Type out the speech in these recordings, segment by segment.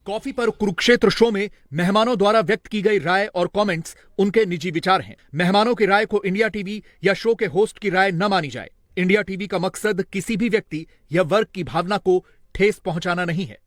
Coffee पर Kurukshetra show में मेहमानों द्वारा व्यक्त की गई राय और कमेंट्स उनके निजी विचार हैं। मेहमानों की राय को इंडिया टीवी या शो के होस्ट की राय न मानी जाए। इंडिया टीवी का मकसद किसी भी व्यक्ति या वर्ग की भावना को ठेस पहुंचाना नहीं है।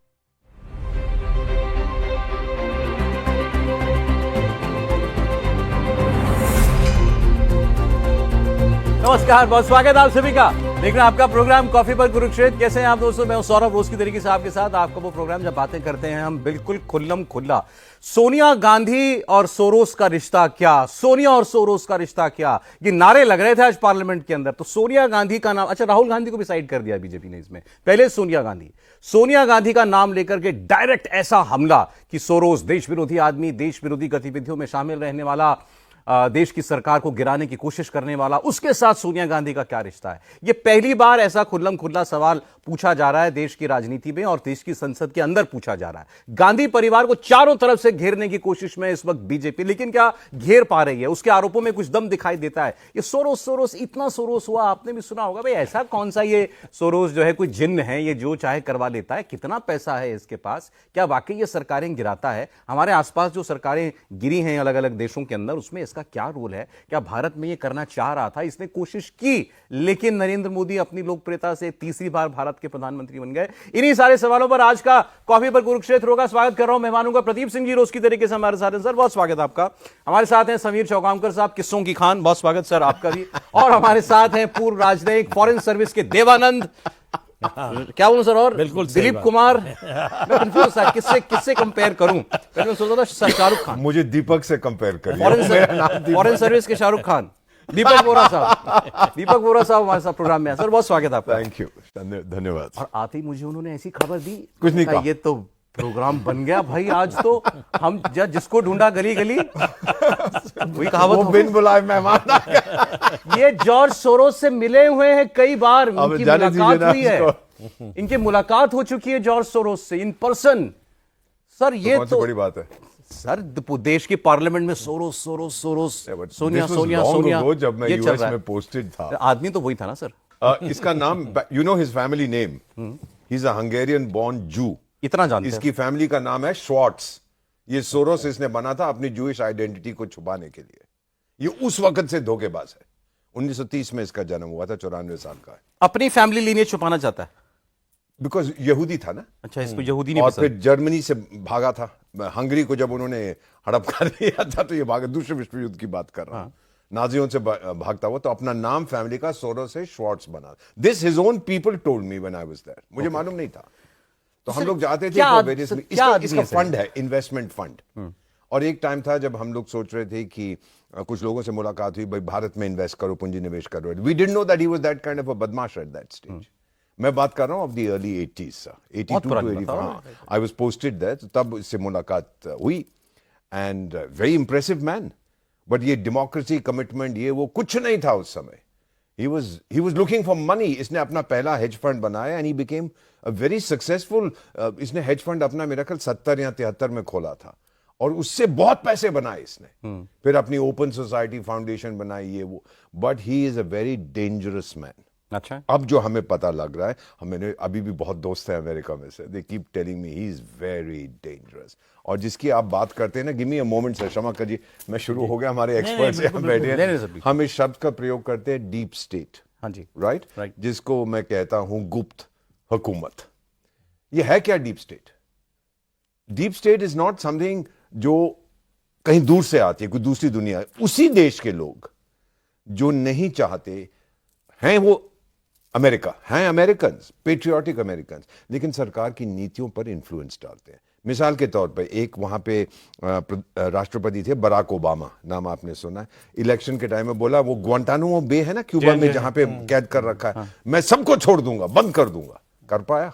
नमस्कार, बहुत स्वागत आप सभी का। देख रहे हैं आपका प्रोग्राम कॉफी पर कुरुक्षेत्र। कैसे हैं आप दोस्तों? मैं हूं सौरभ, रोज की तरीके से आपके साथ। आपका वो प्रोग्राम जब बातें करते हैं हम बिल्कुल खुल्लम खुल्ला। सोनिया गांधी और सोरोस का रिश्ता क्या, सोनिया और सोरोस का रिश्ता क्या, ये नारे लग रहे थे आज पार्लियामेंट के अंदर। तो सोनिया गांधी का नाम, अच्छा राहुल गांधी को भी साइड कर दिया बीजेपी ने इसमें। पहले सोनिया गांधी का नाम लेकर के डायरेक्ट ऐसा हमला कि सोरोस देश विरोधी आदमी, देश विरोधी गतिविधियों में शामिल रहने वाला, देश की सरकार को गिराने की कोशिश करने वाला, उसके साथ सोनिया गांधी का क्या रिश्ता है। यह पहली बार ऐसा खुल्लम खुल्ला सवाल पूछा जा रहा है देश की राजनीति में और देश की संसद के अंदर पूछा जा रहा है। गांधी परिवार को चारों तरफ से घेरने की कोशिश में इस वक्त बीजेपी, लेकिन क्या घेर पा रही है? उसके आरोपों में कुछ दम दिखाई देता है। ये सोरोस इतना सोरोस हुआ, आपने भी सुना होगा भाई। ऐसा कौन सा ये सोरोस जो है कोई जिन्न है, ये जो चाहे करवा लेता है? कितना पैसा है इसके पास? क्या वाकई ये सरकारें गिराता है? हमारे आसपास जो सरकारें गिरी हैं अलग अलग देशों के अंदर, उसमें इसका क्या रोल है? क्या भारत में ये करना चाह रहा था? इसने कोशिश की, लेकिन नरेंद्र मोदी अपनी लोकप्रियता से तीसरी बार भारत के प्रधानमंत्री बन गए। इन्हीं सारे सवालों पर आज का कॉफी पर कुरुक्षेत्र होगा। स्वागत कर रहा हूं मेहमानों का। प्रदीप सिंह जी रोज की तरीके से हमारे साथ हैं। सर बहुत स्वागत आपका। हमारे साथ हैं समीर चौगामकर साहब, किस्सों की खान, बहुत स्वागत सर आपका भी। और हमारे साथ हैं पूर्व राजनयिक, फॉरेन सर्विस के देवानंद, क्या बोलूं सर, और बिल्कुल दिलीप कुमार। मैं कंफ्यूज था किससे कंपेयर करूं। मैं सोचा था शाहरुख खान, मुझे दीपक से कंपेयर करिए। फॉरेन सर्विस के शाहरुख खान, दीपक वोरा साहब हमारे साथ प्रोग्राम में है। सर बहुत स्वागत आपका। थैंक यू, धन्यवाद। और आते ही मुझे उन्होंने ऐसी खबर दी, कुछ नहीं कहा। ये तो प्रोग्राम बन गया भाई आज तो। हम जिसको ढूंढा गली गली, वही कहावत, वो बिन बुलाए मेहमान आ गया। ये जॉर्ज सोरोस से मिले हुए हैं कई बार, इनकी मुलाकात हुई है, इनकी मुलाकात हो चुकी है जॉर्ज सोरोस से इन पर्सन। सर ये तो बड़ी बात है सर। देश की पार्लियामेंट में सोरोस सोनिया जब मैं यूएस में पोस्टेड था। आदमी तो वही था ना सर। इसका नाम, you know his family name, he is a Hungarian born Jew. इतना जानते हैं। इसकी फैमिली का नाम है श्वार्ट्स। ये सोरोस इसने बना था अपनी जूइश आइडेंटिटी को छुपाने के लिए। ये उस वक्त से धोखेबाज है। 1930 में इसका जन्म हुआ था, 94 साल का है। अपनी फैमिली लीनिएज छुपाना चाहता है बिकॉज यहूदी था ना। अच्छा, इसको यहूदी नहीं और पसंद। फिर जर्मनी से भागा था। हंगरी को जब उन्होंने हड़प कर लिया था तो ये भागा। दूसरे विश्व युद्ध की बात कर रहा हूं। नाजियों से भागता हुआ, तो अपना नाम फैमिली का सोरोस से श्वार्ट्स बना। This his own people told me when I was there. मुझे मालूम नहीं था। तो हम लोग जाते थे इसका फंड है, इन्वेस्टमेंट फंड। और एक टाइम था जब हम लोग सोच रहे थे कि कुछ लोगों से मुलाकात हुई, भाई भारत में इन्वेस्ट करो, पूंजी निवेश करो। We didn't know that he was that kind of a बदमाश एट दैट स्टेज। मैं बात कर रहा हूं of the early 80s, 82 to 85। I was posted there, तब इससे मुलाकात हुई। And very impressive man. But ये डेमोक्रेसी, कमिटमेंट, ये वो कुछ नहीं था उस समय। He was looking for money. इसने अपना पहला हेज फंड बनाया and he became a very successful। इसने हेज फंड अपना मेरा ख्याल 70 या 73 में खोला था और उससे बहुत पैसे बनाए इसने। फिर अपनी ओपन सोसाइटी फाउंडेशन बनाई, ये वो। But he is a very dangerous man. अच्छा, अब जो हमें पता लग रहा है, मैंने अभी भी बहुत दोस्त हैं अमेरिका में से, they keep telling me he is very dangerous. और जिसकी आप बात करते हैं ना, give me a moment sir, क्षमा करिए, मैं शुरू हो गया। हमारे एक्सपर्ट्स यहाँ बैठे हैं। हम इस शब्द का प्रयोग करते हैं डीप स्टेट। हाँ जी, राइट। जिसको मैं कहता हूं गुप्त हुकूमत। ये है क्या deep state? Deep state is not something जो कहीं दूर से आती है, कोई दूसरी दुनिया है। उसी देश के लोग जो नहीं चाहते हैं, वो अमेरिका हैं, अमेरिकन, पेट्रियोटिक अमेरिकन, लेकिन सरकार की नीतियों पर इन्फ्लुएंस डालते हैं। मिसाल के तौर पर एक वहां पे राष्ट्रपति थे, बराक ओबामा, नाम आपने सुना है। इलेक्शन के टाइम में बोला, वो ग्वांटानामो बे है ना क्यूबा में, जहां पे कैद कर रखा है, मैं सबको छोड़ दूंगा, बंद कर दूंगा। कर पाया?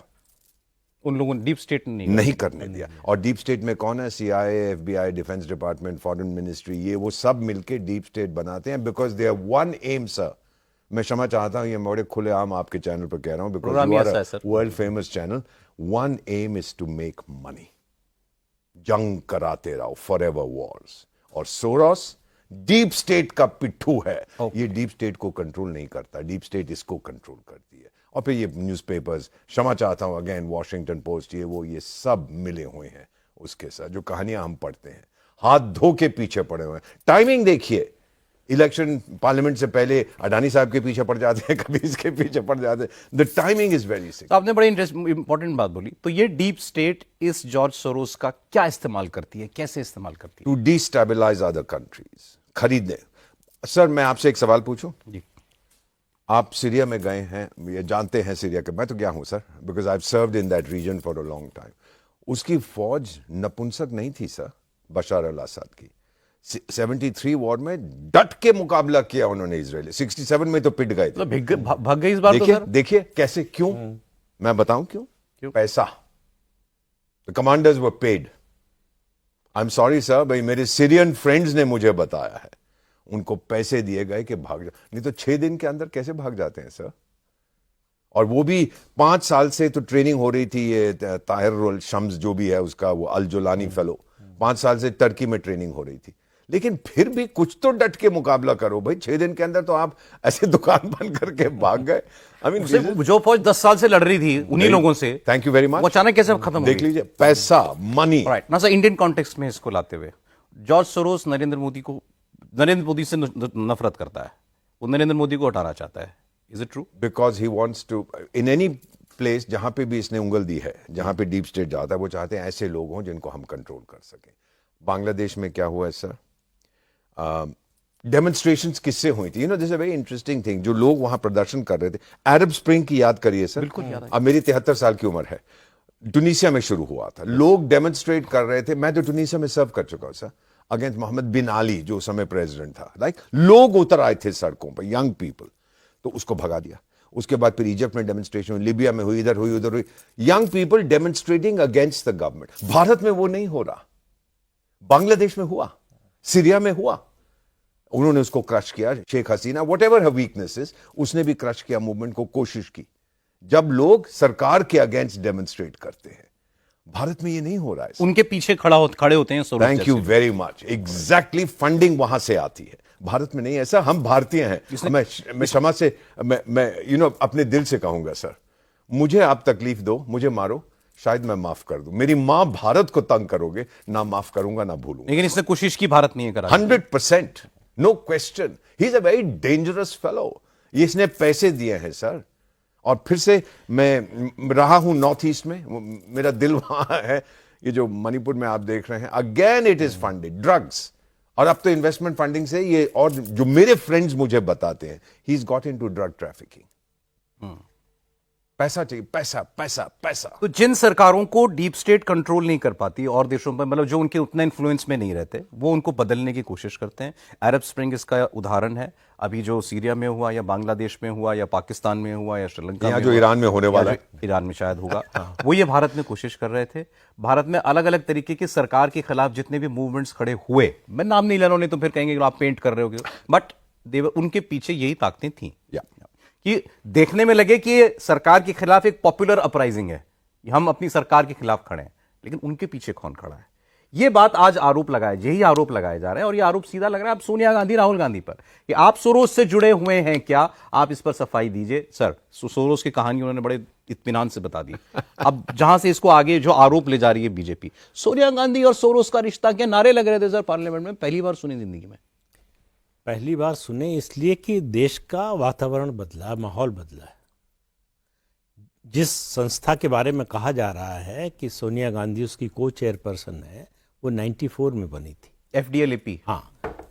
उन लोगों ने डीप स्टेट नहीं करने दिया। और डीप स्टेट में कौन है? CIA, FBI, defence department, foreign ministry, ये वो सब मिलके डीप स्टेट बनाते हैं। Because they have one aim sir. मैं क्षमा चाहता हूं, ये बड़े खुलेआम आपके चैनल पर कह रहा हूं, because you are a world famous channel. One aim is to make money. जंग कराते रहो, फॉरएवर वॉर्स। और सोरोस डीप स्टेट का पिट्ठू है। ये डीप स्टेट को कंट्रोल नहीं करता, डीप स्टेट इसको कंट्रोल करती है। और फिर ये न्यूज़पेपर्स, क्षमा चाहता हूं अगेन, वॉशिंगटन पोस्ट, ये वो, ये सब मिले हुए हैं उसके साथ, जो कहानियां हम पढ़ते हैं, हाथ धो के पीछे पड़े हुए हैं। टाइमिंग देखिए, इलेक्शन पार्लियामेंट से पहले अडानी साहब के पीछे पड़ जाते हैं, कभी इसके पीछे पड़ जाते हैं। The timing is very sick. तो आपने बड़ी इंपॉर्टेंट बात बोली। तो ये डीप स्टेट इस जॉर्ज सोरोस का क्या इस्तेमाल करती है, कैसे इस्तेमाल करती है? टू डिस्टेबलाइज अदर कंट्रीज, खरीदने। सर मैं आपसे एक सवाल पूछूं? जी। आप सीरिया में गए हैं, ये जानते हैं सीरिया के, मैं तो गया हूं sir, because I have served in that region for a long time. उसकी फौज नपुंसक नहीं थी सर, बशर अल असद की। 73 वॉर में डट के मुकाबला किया उन्होंने इजराइल। 67 में तो पिट गए थे। तो भाग गई इस बार। देखिए तो सर देखिए कैसे, क्यों? मैं बताऊं क्यों? पैसा। The commanders were paid. I am sorry sir, भाई मेरे सीरियन फ्रेंड्स ने मुझे बताया है, उनको पैसे दिए गए कि भाग जा, नहीं तो 6 दिन के अंदर कैसे भाग जाते हैं सर? और वो भी 5 साल से तो ट्रेनिंग हो रही थी। ये ताहिर शम्स जो भी है उसका, वो अल जुलानी फेलो, 5 साल से टर्की में ट्रेनिंग हो रही थी। लेकिन फिर भी कुछ तो डट के मुकाबला करो भाई। 6 दिन के अंदर तो आप ऐसे दुकान बंद करके भाग गए। आई मीन जो फौज 10 साल से लड़ रही थी उन्हीं लोगों से, थैंक यू वेरी मच, वो अचानक कैसे खत्म हो गई? देख लीजिए, पैसा, मनी। राइट ना सर, इंडियन कॉन्टेक्स्ट में इसको लाते हुए जॉर्ज सोरोस नरेंद्र मोदी से नफरत करता है, वो नरेंद्र मोदी को हटाना चाहता है। Is it true? Because he wants to, in any place जहां पे भी इसने उंगल दी है, जहां पे डीप स्टेट जाता है, वो चाहते हैं ऐसे लोग हों जिनको हम कंट्रोल कर सकें। बांग्लादेश में क्या हुआ है सर? डेमोन्स्ट्रेशंस किससे हुई थी? This is a very interesting thing. जो लोग वहां प्रदर्शन कर रहे थे, अरब स्प्रिंग की याद करिए सर। बिल्कुल याद है। अब मेरी 73 साल की उम्र है, टुनीसिया में शुरू हुआ था, लोग डेमोन्स्ट्रेट कर रहे थे। मैं तो टुनीसिया में सर्व कर चुका हूं सर, अगेंस्ट मोहम्मद बिन आली जो उस समय प्रेसिडेंट था। लोग उतर आए थे सड़कों पर, यंग पीपल, तो उसको भगा दिया। उसके बाद फिर इजिप्ट में डेमोन्स्ट्रेशन हुई, लिबिया में हुई, इधर हुई, उधर हुई, young people demonstrating against the government. Bharat में वो नहीं हो रहा, बांग्लादेश में हुआ, सीरिया में हुआ, उन्होंने उसको क्रश किया। Sheikh Hasina, what ever her weaknesses, उसने भी क्रश किया मूवमेंट को, कोशिश की। जब लोग सरकार के अगेंस्ट डेमोन्स्ट्रेट करते हैं, भारत में ये नहीं हो रहा है। उनके पीछे खड़े होते हैं Soros. Thank you very much. Exactly, funding वहां से आती है, भारत में नहीं। ऐसा हम भारतीय हैं। मैं क्षमा से, मैं अपने दिल से कहूंगा सर, मुझे आप तकलीफ दो, मुझे मारो, शायद मैं माफ कर दूं। मेरी मां भारत को तंग करोगे, ना माफ करूंगा ना भूलूंगा। लेकिन इसने कोशिश की, भारत नहीं करा। 100%, no question. He is a very dangerous fellow. इसने पैसे दिए हैं सर। और फिर से मैं रहा हूं नॉर्थ ईस्ट में, मेरा दिल वहां है। ये जो मणिपुर में आप देख रहे हैं, again it is funded, drugs. और अब तो इन्वेस्टमेंट फंडिंग से ये, और जो मेरे फ्रेंड्स मुझे बताते हैं, he is got into drug trafficking. पैसा चाहिए, पैसा पैसा पैसा। तो जिन सरकारों को डीप स्टेट कंट्रोल नहीं कर पाती और देशों पर, मतलब जो उनके उतना इन्फ्लुएंस में नहीं रहते, वो उनको बदलने की कोशिश करते हैं। अरब स्प्रिंग इसका उदाहरण है। अभी जो सीरिया में हुआ, या बांग्लादेश में हुआ, या पाकिस्तान में हुआ, या श्रीलंका में जो ईरान में होने वाला है, ईरान में शायद होगा, वो ये भारत में कोशिश कर रहे थे। भारत में अलग अलग तरीके की सरकार के खिलाफ जितने भी मूवमेंट्स खड़े हुए, मैं नाम नहीं ले रहा हूं, नहीं तो फिर कहेंगे आप पेंट कर रहे हो, बट उनके पीछे यही ताकतें थी कि देखने में लगे कि ये सरकार के खिलाफ एक पॉपुलर अपराइजिंग है, हम अपनी सरकार के खिलाफ खड़े हैं, लेकिन उनके पीछे कौन खड़ा है? ये बात आज आरोप लगाए, यही आरोप लगाए जा रहे हैं। और ये आरोप सीधा लग रहा है अब सोनिया गांधी, राहुल गांधी पर, कि आप सोरोस से जुड़े हुए हैं क्या? आप इस पर सफाई दीजिए। सर, सोरोस की कहानी उन्होंने बड़े इत्मीनान से बता दी। अब जहां से इसको आगे जो आरोप ले जा रही है बीजेपी, सोनिया गांधी और सोरोस का रिश्ता क्या, नारे लग रहे थे सर पार्लियामेंट में, पहली बार सुनी जिंदगी में। पहली बार सुने इसलिए कि देश का वातावरण बदला, माहौल बदला है। जिस संस्था के बारे में कहा जा रहा है कि सोनिया गांधी उसकी को चेयरपर्सन है, वो 94 में बनी थी, एफडीएलएपी। हाँ,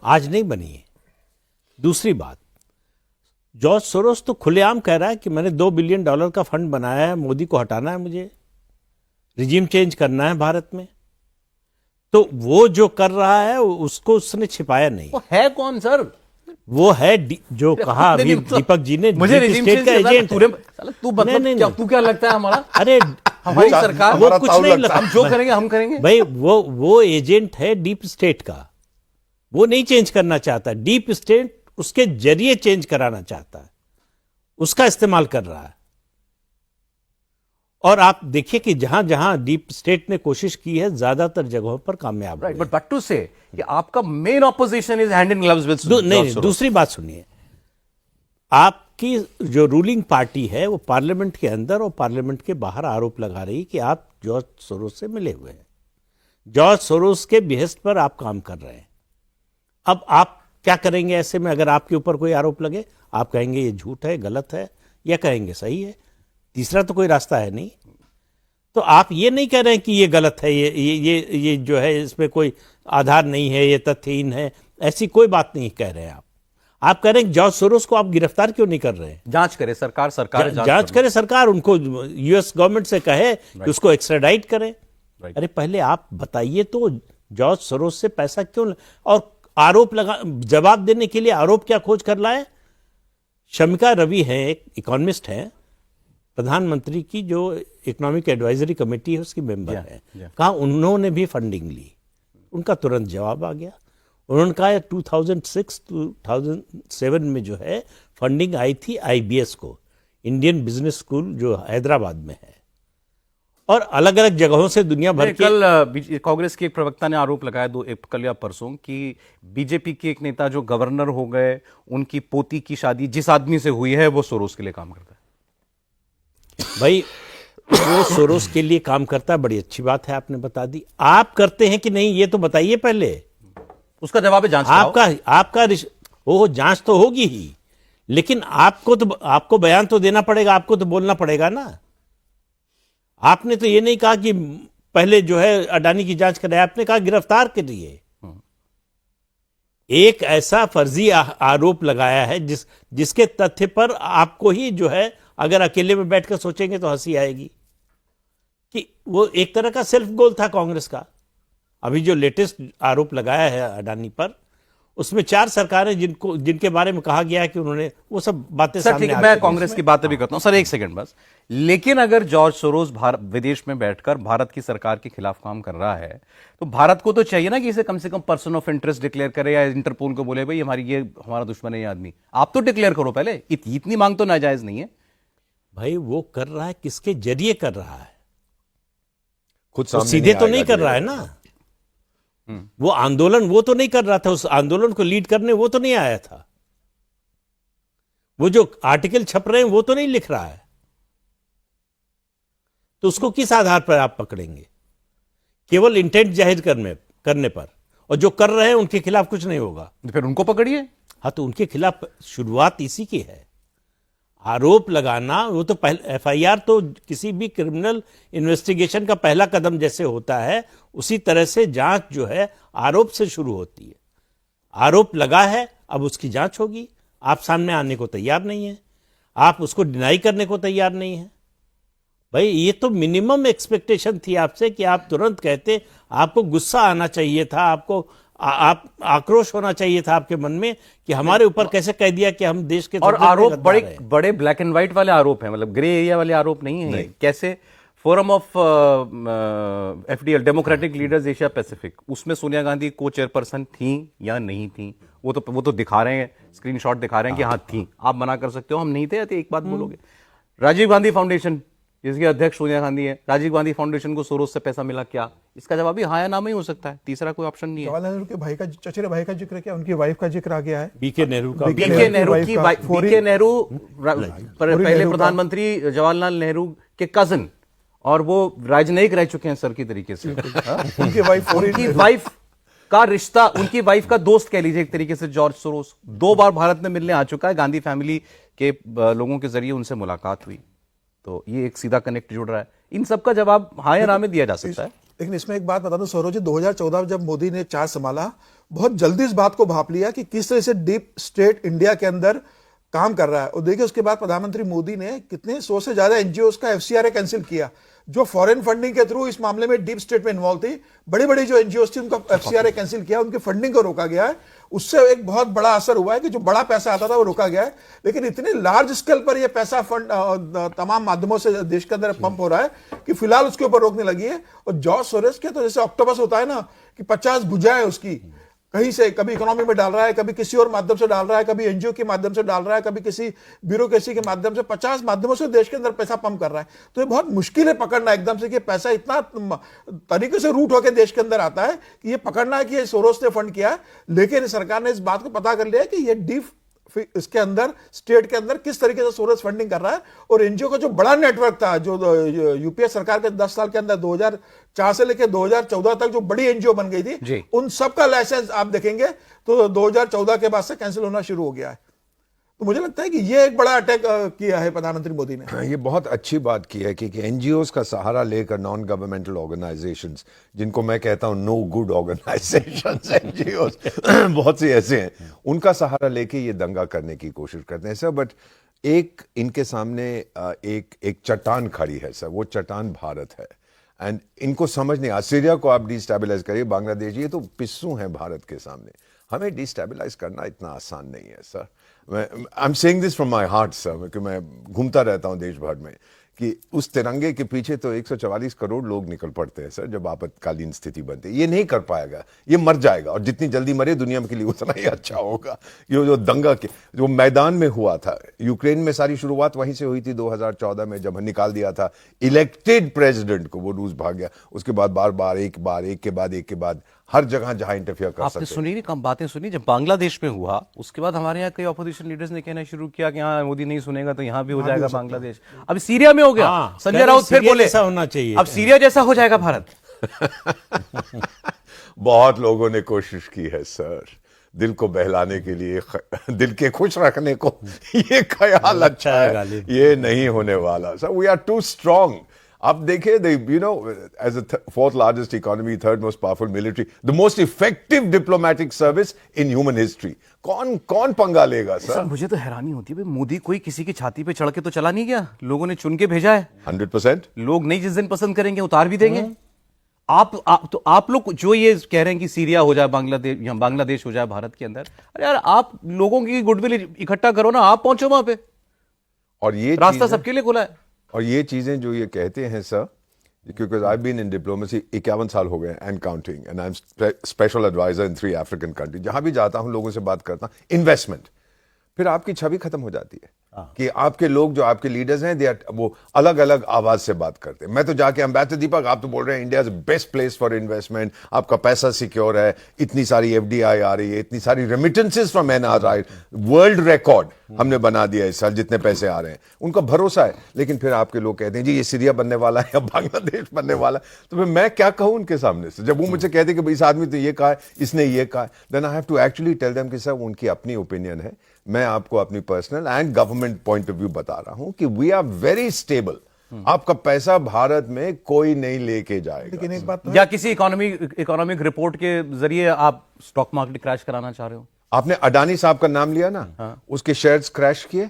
आज नहीं बनी है। दूसरी बात, जॉर्ज सोरोस तो खुलेआम कह रहा है कि मैंने $2 बिलियन का फंड बनाया है, मोदी को हटाना है, मुझे रिजीम चेंज करना है भारत में। तो वो जो कर रहा है उसको उसने छिपाया नहीं। वो है कौन सर? वो है जो कहा अभी दीपक जी ने, मुझे स्टेट का एजेंट। तू मतलब तू क्या लगता है हमारा? अरे हमारी सरकार, वो कुछ नहीं लगता, हम जो करेंगे हम करेंगे भाई। वो एजेंट है डीप स्टेट का, वो नहीं चेंज करना चाहता। डीप स्टेट उसके जरिए चेंज कराना चाहता है, उसका इस्तेमाल कर रहा है। और आप देखिए कि जहां जहां डीप स्टेट ने कोशिश की है, ज्यादातर जगहों पर कामयाब हुए। बट टू से कि आपका main opposition is hand in gloves with नहीं, दूसरी बात सुनिए, आपकी जो रूलिंग पार्टी है वो पार्लियामेंट के अंदर और पार्लियामेंट के बाहर आरोप लगा रही कि आप जॉर्ज सोरोस से मिले हुए हैं, जॉर्ज सोरोस के बिहेस्ट पर आप काम कर रहे हैं। अब आप क्या करेंगे ऐसे में? अगर आपके ऊपर कोई आरोप लगे, आप कहेंगे ये झूठ है, गलत है, या कहेंगे सही है? तीसरा तो कोई रास्ता है नहीं। तो आप ये नहीं कह रहे हैं कि ये गलत है, ये जो है इसमें कोई आधार नहीं है, ये तथ्यहीन है, ऐसी कोई बात नहीं कह रहे हैं आप कह रहे हैं जॉर्ज सोरोस को आप गिरफ्तार क्यों नहीं कर रहे हैं? जांच करे सरकार, जांच करे सरकार, उनको यूएस गवर्नमेंट से कहे कि उसको एक्स्ट्राडाइट करें। अरे पहले आप बताइए तो, जॉर्ज सोरोस से पैसा क्यों, और आरोप लगा, जवाब देने के लिए आरोप क्या खोज कर लाए? शमिका रवि हैं, एक इकोनॉमिस्ट हैं, प्रधानमंत्री की जो इकोनॉमिक एडवाइजरी कमेटी है उसकी मेंबर है। कहा उन्होंने भी फंडिंग ली, उनका तुरंत जवाब आ गया। उन्होंने कहा 2006-2007 में जो है फंडिंग आई थी आईबीएस को, इंडियन बिजनेस स्कूल जो हैदराबाद में है, और अलग अलग जगहों से दुनिया भर के। कल कांग्रेस के एक प्रवक्ता ने आरोप लगाया, कल या परसों, कि बीजेपी के एक नेता जो गवर्नर हो गए, उनकी पोती की शादी जिस आदमी से हुई है वो सोरोस के लिए काम करता है। भाई वो सोरोस के लिए काम करता है, बड़ी अच्छी बात है, आपने बता दी। आप करते हैं कि नहीं ये तो बताइए पहले। उसका जवाब है जांच। आपका वो जांच तो होगी ही, लेकिन आपको बयान तो देना पड़ेगा, आपको तो बोलना पड़ेगा ना। आपने तो ये नहीं कहा कि पहले जो है अडानी की जांच करें, आपने कहा गिरफ्तार करिए। एक ऐसा फर्जी आरोप लगाया है जिसके तथ्य पर आपको ही जो है, अगर अकेले में बैठकर सोचेंगे तो हंसी आएगी कि वो एक तरह का सेल्फ गोल था कांग्रेस का। अभी जो लेटेस्ट आरोप लगाया है अडानी पर, उसमें 4 सरकारें जिनके बारे में कहा गया है कि उन्होंने वो सब बातें सर ठीक है, मैं कांग्रेस की बातें भी करता हूं सर, एक सेकंड बस। लेकिन अगर जॉर्ज सोरोस विदेश में बैठकर भारत की सरकार के खिलाफ काम कर रहा है, तो भारत को तो चाहिए ना कि इसे कम से कम पर्सन ऑफ इंटरेस्ट डिक्लेयर करे, या इंटरपोल को बोले भाई ये हमारा दुश्मन है ये आदमी। आप तो डिक्लेयर करो पहले, इतनी मांग तो नाजायज नहीं है। भाई वो कर रहा है, किसके जरिए कर रहा है? खुद सीधे तो नहीं कर रहा है ना। वो आंदोलन वो तो नहीं कर रहा था, उस आंदोलन को लीड करने वो तो नहीं आया था। वो जो आर्टिकल छप रहे हैं वो तो नहीं लिख रहा है। तो उसको किस आधार पर आप पकड़ेंगे? केवल इंटेंट जाहिर करने पर, और जो कर रहे हैं उनके खिलाफ कुछ नहीं होगा। फिर उनको पकड़िए। हाँ, तो उनके खिलाफ शुरुआत इसी की है, आरोप लगाना। वो तो पहले एफआईआर तो किसी भी क्रिमिनल इन्वेस्टिगेशन का पहला कदम जैसे होता है, उसी तरह से जांच जो है आरोप से शुरू होती है। आरोप लगा है, अब उसकी जांच होगी। आप सामने आने को तैयार नहीं है, आप उसको डिनाई करने को तैयार नहीं है। भाई ये तो मिनिमम एक्सपेक्टेशन थी आपसे कि आप तुरंत कहते। आपको गुस्सा आना चाहिए था, आपको आप आक्रोश होना चाहिए था आपके मन में कि हमारे ऊपर कैसे कह दिया कि हम देश के। और आरोप बड़े ब्लैक एंड व्हाइट वाले आरोप हैं, मतलब ग्रे एरिया वाले आरोप नहीं है। कैसे? Forum of FDL, democratic leaders Asia Pacific, उसमें सोनिया गांधी को चेयरपर्सन थी या नहीं थी? वो तो दिखा रहे हैं, स्क्रीनशॉट दिखा रहे हैं कि हाँ थी। आप मना कर सकते हो हम नहीं थे, एक बात बोलोगे। राजीव गांधी फाउंडेशन, जिसके अध्यक्ष सोनिया गांधी है, राजीव गांधी फाउंडेशन को सोरोस से पैसा मिला क्या? इसका जवाब भी हाँ या ना में ही हो सकता है, तीसरा कोई ऑप्शन नहीं है। जवाहरलाल नेहरू के भाई का, चचेरे भाई का जिक्र किया, उनकी वाइफ का जिक्र आ गया है। बीके नेहरू का, बीके नेहरू पहले प्रधानमंत्री जवाहरलाल नेहरू के कजन, और वो राजनयिक रह चुके हैं सर की तरीके से। उनकी वाइफ का रिश्ता, उनकी वाइफ का दोस्त कह लीजिए एक तरीके से जॉर्ज सोरोस 2 बार भारत में मिलने आ चुका है। गांधी फैमिली के लोगों के जरिए उनसे मुलाकात हुई, तो ये एक सीधा कनेक्ट जुड़ रहा है। इन सब का जवाब हाँ या ना में दिया जा सकता है। लेकिन इसमें एक बात बता दूं सौरभ जी, 2014 जब मोदी ने चार्ज संभाला, बहुत जल्दी इस बात को भांप लिया कि किस तरह से डीप स्टेट इंडिया के अंदर काम कर रहा है। और देखिए उसके बाद प्रधानमंत्री मोदी ने कितने 100 से ज्यादा एनजीओ का एफसीआरए कैंसिल किया, जो फॉरेन फंडिंग के थ्रू इस मामले में डीप स्टेट में इन्वॉल्व थी। बड़ी बड़ी जो एनजीओ थी उनका एफसीआरए कैंसिल किया, उनकी फंडिंग को रोका गया है। उससे एक बहुत बड़ा असर हुआ है कि जो बड़ा पैसा आता था वो रोका गया है। लेकिन इतने लार्ज स्केल पर ये पैसा फंड तमाम माध्यमों से देश के अंदर पंप हो रहा है कि फिलहाल उसके ऊपर रोकने लगी है। और जॉर्ज सोरोस के तो जैसे ऑक्टोपस होता है ना, कि 50 भुजाएं उसकी, कहीं से कभी इकोनॉमी में डाल रहा है, कभी किसी और माध्यम से डाल रहा है, कभी एनजीओ के माध्यम से डाल रहा है, कभी किसी ब्यूरोक्रेसी के माध्यम से, 50 माध्यमों से देश के अंदर पैसा पंप कर रहा है। तो ये बहुत मुश्किल है पकड़ना एकदम से कि पैसा इतना तरीके से रूट होकर देश के अंदर आता है कि ये पकड़ना है कि ये सोरोस ने फंड किया है। लेकिन सरकार ने इस बात को पता कर लिया है कि ये डीप फिर इसके अंदर स्टेट के अंदर किस तरीके से सोरस फंडिंग कर रहा है। और एनजीओ का जो बड़ा नेटवर्क था, जो यूपीए सरकार के 10 साल के अंदर 2004 से लेकर 2014 तक जो बड़ी एनजीओ बन गई थी, उन सब का लाइसेंस आप देखेंगे तो 2014 के बाद से कैंसिल होना शुरू हो गया है। तो मुझे लगता है कि ये एक बड़ा अटैक किया है प्रधानमंत्री मोदी ने। ये बहुत अच्छी बात की है कि एनजीओज का सहारा लेकर नॉन गवर्नमेंटल ऑर्गेनाइजेशंस, जिनको मैं कहता हूं नो गुड ऑर्गेनाइजेशंस, एनजीओज बहुत से ऐसे हैं, उनका सहारा लेके ये दंगा करने की कोशिश करते हैं सर। बट एक इनके सामने एक चट्टान खड़ी है सर, वो चट्टान भारत है। एंड इनको समझ नहीं, सीरिया को आप डिस्टेबलाइज करिए, बांग्लादेश, ये तो पिस्सू हैं भारत के सामने। हमें डिस्टेबलाइज करना इतना आसान नहीं है sir. I am saying this from my heart sir, क्योंकि मैं घूमता रहता हूं देश भर में, कि उस तिरंगे के पीछे तो 144 करोड़ लोग निकल पड़ते हैं सर जब आपातकालीन स्थिति बनती है। ये नहीं कर पाएगा, ये मर जाएगा, और जितनी जल्दी मरे दुनिया के लिए उतना ही अच्छा होगा। ये जो दंगा के जो मैदान में हुआ था यूक्रेन में, सारी शुरुआत वहीं से हुई थी 2014 में, जब निकाल दिया था इलेक्टेड प्रेसिडेंट को, वो रूस भाग गया। उसके बाद बार बार एक के बाद हर जगह जहां इंटरफियर कर सकते। आपने सुनी नहीं, कम बातें सुनी। जब बांग्लादेश में हुआ उसके बाद हमारे यहाँ कई ऑपोजिशन लीडर्स ने कहना शुरू किया कि हाँ मोदी नहीं सुनेगा तो यहाँ भी हो जाएगा बांग्लादेश। अब सीरिया में हो गया, संजय राउत फिर बोले ऐसा होना चाहिए, अब सीरिया जैसा हो जाएगा भारत। बहुत लोगों ने कोशिश की है सर दिल को बहलाने के लिए, दिल के खुश रखने को। ये ख्याल अच्छा है, ये नहीं होने वाला sir. We are too strong. आप देखिए, you know, as a fourth largest economy, third most powerful military, the most effective diplomatic service in human history, कौन पंगा लेगा सर? मुझे तो हैरानी होती है, मोदी कोई किसी की छाती पे चढ़ के तो चला नहीं गया, लोगों ने चुन के भेजा है। 100%। लोग नहीं जिस दिन पसंद करेंगे उतार भी देंगे। आप लोग जो ये कह रहे हैं कि सीरिया हो जाए बांग्लादेश, या बांग्लादेश हो जाए भारत के अंदर, अरे यार आप लोगों की गुडविल इकट्ठा करो ना, आप पहुंचो वहां पे, और ये रास्ता सबके लिए खुला है। और ये चीजें जो ये कहते हैं सर, क्योंकि आई बीन इन डिप्लोमेसी 51 साल हो गए and counting, and I am special adviser in 3 African country. जहां भी जाता हूं लोगों से बात करता हूं, इन्वेस्टमेंट, फिर आपकी छवि खत्म हो जाती है कि आपके लोग जो आपके लीडर्स हैं वो अलग अलग आवाज से बात करते हैं। मैं तो जाके एम्बेसडर दीपक, आप तो बोल रहे हैं India is best place for investment, आपका पैसा सिक्योर है, इतनी सारी एफडीआई आ रही है, इतनी सारी remittances from NRI, world record हमने बना दिया इस साल, जितने पैसे आ रहे हैं, उनका भरोसा है। लेकिन फिर आपके लोग कहते हैं जी ये सीरिया बनने वाला है या बांग्लादेश बनने वाला है, तो फिर मैं क्या कहूं उनके सामने से? जब वो मुझसे कहते कि इस आदमी तो ये कहा है, इसने ये कहा है, then I have to actually tell them कि सर उनकी अपनी ओपिनियन है, मैं आपको अपनी personal and government point of view बता रहा हूं कि वी आर वेरी स्टेबल। आपका पैसा भारत में कोई नहीं लेके जाएगा। लेकिन एक बात तो या किसी इकोनॉमिक रिपोर्ट के जरिए आप स्टॉक मार्केट क्रैश कराना चाह रहे हो? आपने अडानी साहब का नाम लिया ना, उसके शेयर्स क्रैश किए,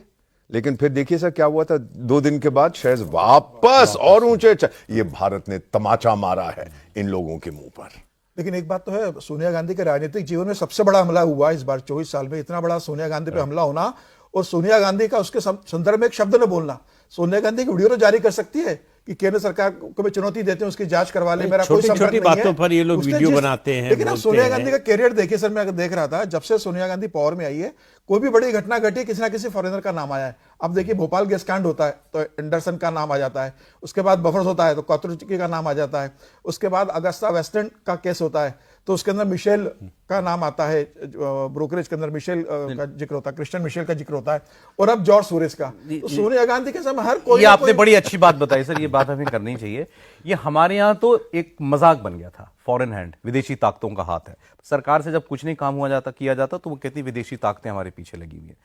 लेकिन फिर देखिए सर क्या हुआ था, 2 दिन के बाद शेयर्स वापस और ऊंचे। ये भारत ने तमाचा मारा है इन लोगों के मुंह पर। लेकिन एक बात तो है, सोनिया गांधी के राजनीतिक जीवन में सबसे बड़ा हमला हुआ इस बार 24 साल में, इतना बड़ा सोनिया गांधी पे हमला होना, और सोनिया गांधी का उसके संदर्भ में एक शब्द न बोलना। सोनिया गांधी की वीडियो तो जारी कर सकती है कि केंद्र सरकार को भी चुनौती देते हैं, उसकी जांच करवा ले, मेरा कोई संपर्क नहीं है। बातों पर ये लोग वीडियो बनाते हैं। लेकिन अब सोनिया गांधी का कैरियर देखिए सर, मैं देख रहा था जब से सोनिया गांधी पावर में आई है, कोई भी बड़ी घटना घटी किसी ना किसी फॉरेनर का नाम आया है। अब देखिए भोपाल गैस कांड होता है तो एंडरसन का नाम आ जाता है, उसके बाद बफर्स होता है तो कौतुकी का नाम आ जाता है, उसके बाद अगस्ता वेस्टर्न का केस होता है तो उसके अंदर मिशेल का नाम आता है, ब्रोकरेज के अंदर मिशेल का जिक्र होता है, क्रिश्चियन मिशेल का जिक्र होता है, और अब जॉर्ज सोरेस का। तो सोनिया गांधी के समय हर कोई, ये आपने बड़ी अच्छी बात बताई सर, ये बात हमें करनी चाहिए। ये हमारे यहाँ तो एक मजाक बन गया था, फॉरेन हैंड, विदेशी ताकतों का हाथ है। सरकार से जब कुछ नहीं काम किया जाता तो वो कहती विदेशी ताकतें हमारे पीछे लगी हुई है।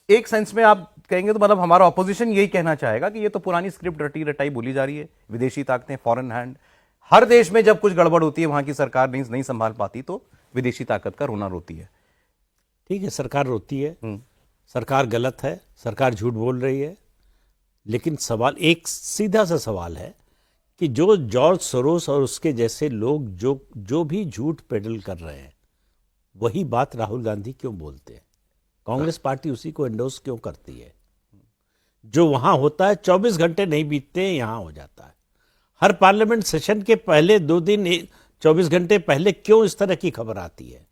एक सेंस में आप कहेंगे तो मतलब हमारा ऑपोजिशन यही कहना चाहेगा कि ये तो पुरानी स्क्रिप्ट रटी रटाई बोली जा रही है, विदेशी ताकतें, फॉरेन हैंड। हर देश में जब कुछ गड़बड़ होती है, वहां की सरकार नहीं संभाल पाती तो विदेशी ताकत का रोना रोती है। ठीक है, सरकार रोती है, सरकार गलत है, सरकार झूठ बोल रही है, लेकिन सवाल एक सीधा सा सवाल है कि जो जॉर्ज सोरोस और उसके जैसे लोग जो भी झूठ पेडल कर रहे हैं, वही बात राहुल गांधी क्यों बोलते हैं? कांग्रेस पार्टी उसी को एंडोर्स क्यों करती है? जो वहां होता है 24 घंटे नहीं बीतते, यहां हो जाता है। हर पार्लियामेंट सेशन के पहले 2 दिन 24 घंटे पहले क्यों इस तरह की खबर आती है?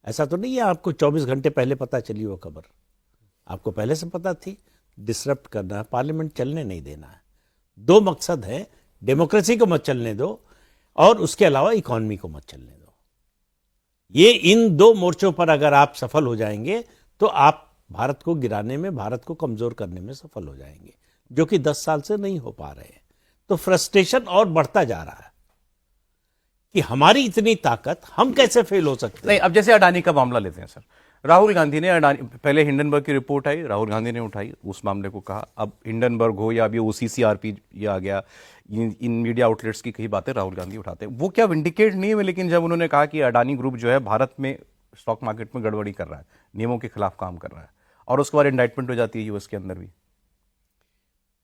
ऐसा तो नहीं है आपको 24 घंटे पहले पता चली वो खबर, आपको पहले से पता थी। डिसरप्ट करना है, पार्लियामेंट चलने नहीं देना है। 2 मकसद है, डेमोक्रेसी को मत चलने दो और उसके अलावा इकोनॉमी को मत चलने दो। ये इन 2 मोर्चों पर अगर आप सफल हो जाएंगे तो आप भारत को गिराने में, भारत को कमजोर करने में सफल हो जाएंगे, जो कि 10 साल से नहीं हो पा रहे हैं। तो फ्रस्ट्रेशन और बढ़ता जा रहा है कि हमारी इतनी ताकत, हम कैसे फेल हो सकते नहीं, हैं। अब जैसे अडानी का मामला लेते हैं सर। राहुल गांधी ने अडानी, पहले हिंडनबर्ग की रिपोर्ट आई, राहुल गांधी ने उठाई, उस मामले को कहा। अब हिंडनबर्ग हो या अभी OCCRP ये आ गया, इन मीडिया आउटलेट्स की कई बातें राहुल गांधी उठाते हैं। वो क्या विंडिकेट नहीं है? लेकिन जब उन्होंने कहा कि अडानी ग्रुप जो है भारत में स्टॉक मार्केट में गड़बड़ी कर रहा है, नियमों के खिलाफ काम कर रहा है, और उसके बाद इंडाइटमेंट हो जाती है यूएस के अंदर भी।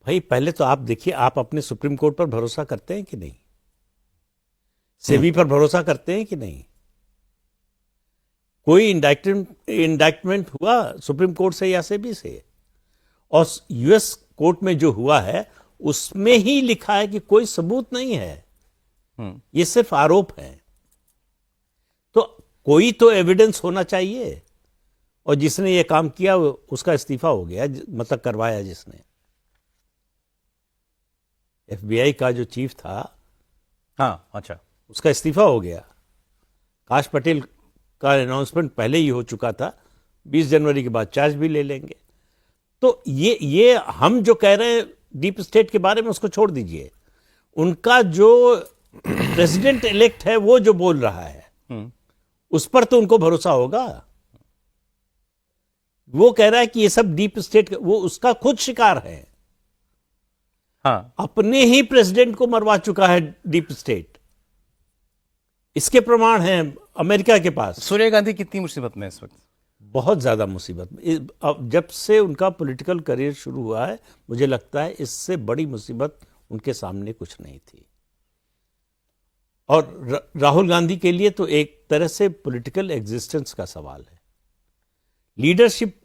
भाई पहले तो आप देखिए, आप अपने सुप्रीम कोर्ट पर भरोसा करते हैं कि नहीं? सेबी पर भरोसा करते हैं कि नहीं? कोई इंडाइटमेंट हुआ सुप्रीम कोर्ट से या सेबी से? और यूएस कोर्ट में जो हुआ है उसमें ही लिखा है कि कोई सबूत नहीं है, ये सिर्फ आरोप है। तो कोई तो एविडेंस होना चाहिए, और जिसने ये काम किया उसका इस्तीफा हो गया, मतलब करवाया जिसने। FBI का जो चीफ था, हाँ, अच्छा, उसका इस्तीफा हो गया। काश पटेल का अनाउंसमेंट पहले ही हो चुका था, 20 जनवरी के बाद चार्ज भी ले लेंगे। तो ये हम जो कह रहे हैं डीप स्टेट के बारे में, उसको छोड़ दीजिए। उनका जो प्रेसिडेंट इलेक्ट है वो जो बोल रहा है उस पर तो उनको भरोसा होगा। वो कह रहा है कि ये सब डीप स्टेट, वो उसका खुद शिकार है। हाँ, अपने ही प्रेसिडेंट को मरवा चुका है डीप स्टेट। इसके प्रमाण हैं अमेरिका के पास। सोनिया गांधी कितनी मुसीबत में है इस वक्त? बहुत ज्यादा मुसीबत में। अब जब से उनका पॉलिटिकल करियर शुरू हुआ है, मुझे लगता है इससे बड़ी मुसीबत उनके सामने कुछ नहीं थी। और राहुल गांधी के लिए तो एक तरह से पॉलिटिकल एग्जिस्टेंस का सवाल है। लीडरशिप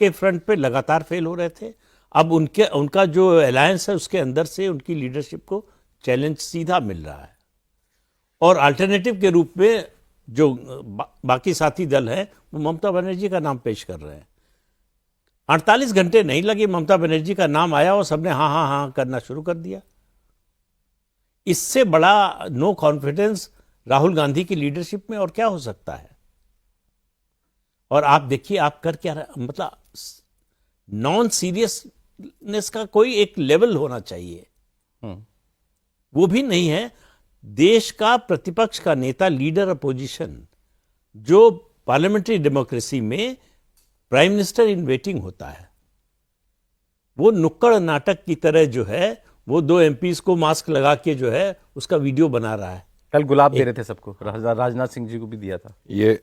के फ्रंट पे लगातार फेल हो रहे थे। अब उनका जो अलायंस है उसके अंदर से उनकी लीडरशिप को चैलेंज सीधा मिल रहा है। और अल्टरनेटिव के रूप में जो बाकी साथी दल हैं, वो ममता बनर्जी का नाम पेश कर रहे हैं। 48 घंटे नहीं लगे, ममता बनर्जी का नाम आया और सबने हाँ हाँ हाँ करना शुरू कर दिया। इससे बड़ा नो कॉन्फिडेंस राहुल गांधी की लीडरशिप में और क्या हो सकता है? और आप देखिए, आप कर क्या रहे, मतलब नॉन सीरियसनेस का कोई एक लेवल होना चाहिए, वो भी नहीं है। देश का प्रतिपक्ष का नेता, लीडर अपोजिशन, जो पार्लियामेंट्री डेमोक्रेसी में प्राइम मिनिस्टर इन वेटिंग होता है, वो नुक्कड़ नाटक की तरह जो है, वो 2 MPs को मास्क लगा के जो है उसका वीडियो बना रहा है। कल गुलाब दे रहे थे सबको, राजनाथ सिंह जी को भी दिया था। ये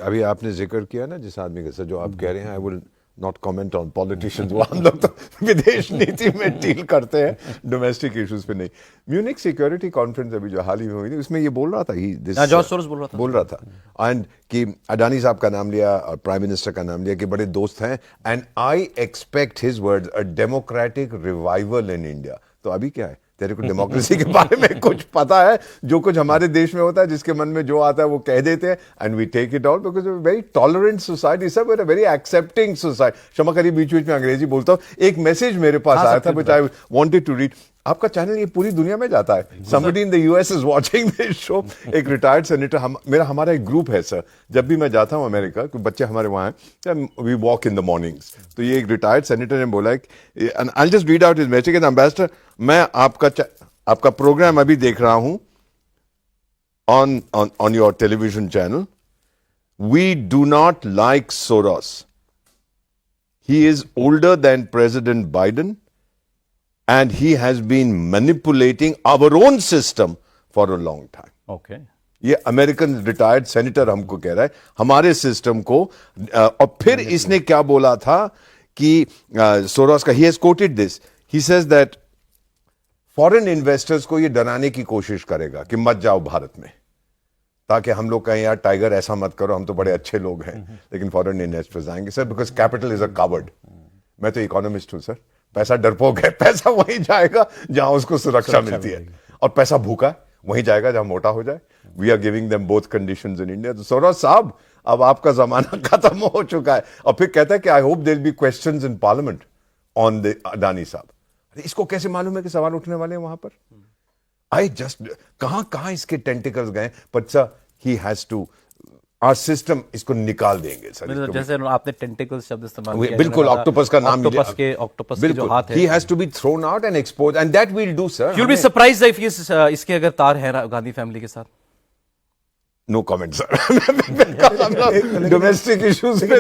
अभी आपने जिक्र किया ना जिस आदमी के साथ, जो आप कह रहे हैं, I will not comment on politicians. वो हम लोग तो विदेश नीति में डील करते हैं, डोमेस्टिक इश्यूज पे नहीं। म्यूनिक सिक्योरिटी कॉन्फ्रेंस अभी जो हाल ही में हुई थी, उसमें ये बोल रहा था, जॉर्ज सोरोस बोल रहा था एंड कि अडानी साहब का नाम लिया और प्राइम मिनिस्टर का नाम लिया कि बड़े दोस्त हैं, and I expect his words a democratic revival in India. तो अभी क्या है, तेरे को डेमोक्रेसी के बारे में कुछ पता है? जो कुछ हमारे देश में होता है, जिसके मन में जो आता है वो कह देते हैं, and we take it all because very tolerant society, सब वेरी एक्सेप्टिंग सोसाइटी। क्षमा करिए, बीच बीच में अंग्रेजी बोलता हूँ। एक मैसेज मेरे पास आया था which I wanted to read. आपका चैनल ये पूरी दुनिया में जाता है। somebody in the US is watching this show। एक रिटायर्ड सेनेटर, हमारा एक ग्रुप है सर, जब भी मैं जाता हूँ अमेरिका, क्योंकि बच्चे हमारे वहाँ हैं, we walk in the mornings. तो ये एक रिटायर्ड सेनेटर ने बोला है, I just read out his message. Ambassador, मैं आपका प्रोग्राम अभी देख रहा हूँ on your television channel. We do not like Soros. He is older than President Biden, and he has been manipulating our own system for a long time. Okay, ये American retired senator हमको कह रहा है, हमारे system को। और फिर इसने क्या बोला था कि सोरोस का, he has coated this, he says that foreign investors को ये डराने की कोशिश करेगा कि मत जाओ भारत में, ताकि हम लोग कहें यार टाइगर ऐसा मत करो, हम तो बड़े अच्छे लोग हैं, लेकिन फॉरेन इन्वेस्टर्स आएंगे sir, because capital is a covered. मैं तो इकोनॉमिस्ट हूं सर, पैसा डरपोक है, पैसा वहीं जाएगा जहां उसको सुरक्षा मिलती है, और पैसा भूखा है, वहीं जाएगा जहां मोटा हो जाए। We are giving them both conditions in India. तो सोरोस साहब, अब आपका जमाना खत्म हो चुका है। और फिर कहता है कि I hope there will be questions in parliament on the Adani साहब। अरे इसको कैसे मालूम है कि सवाल उठने वाले हैं वहां पर? आई जस्ट, कहां इसके टेंटिकल्स गए? But sir, he has to, our system इसको निकाल देंगे सर। इसको जैसे आपने टेंटिकल्स शब्द इस्तेमाल किया, बिल्कुल ऑक्टोपस का नाम ऑक्टोपस के जो हाथ है, he has to be thrown out and exposed and that we'll do sir। you'll be surprised if इसके अगर तार है गांधी फैमिली के साथ। No comment sir. Domestic issues पे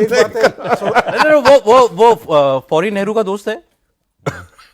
वो फौरी नेहरू का दोस्त है।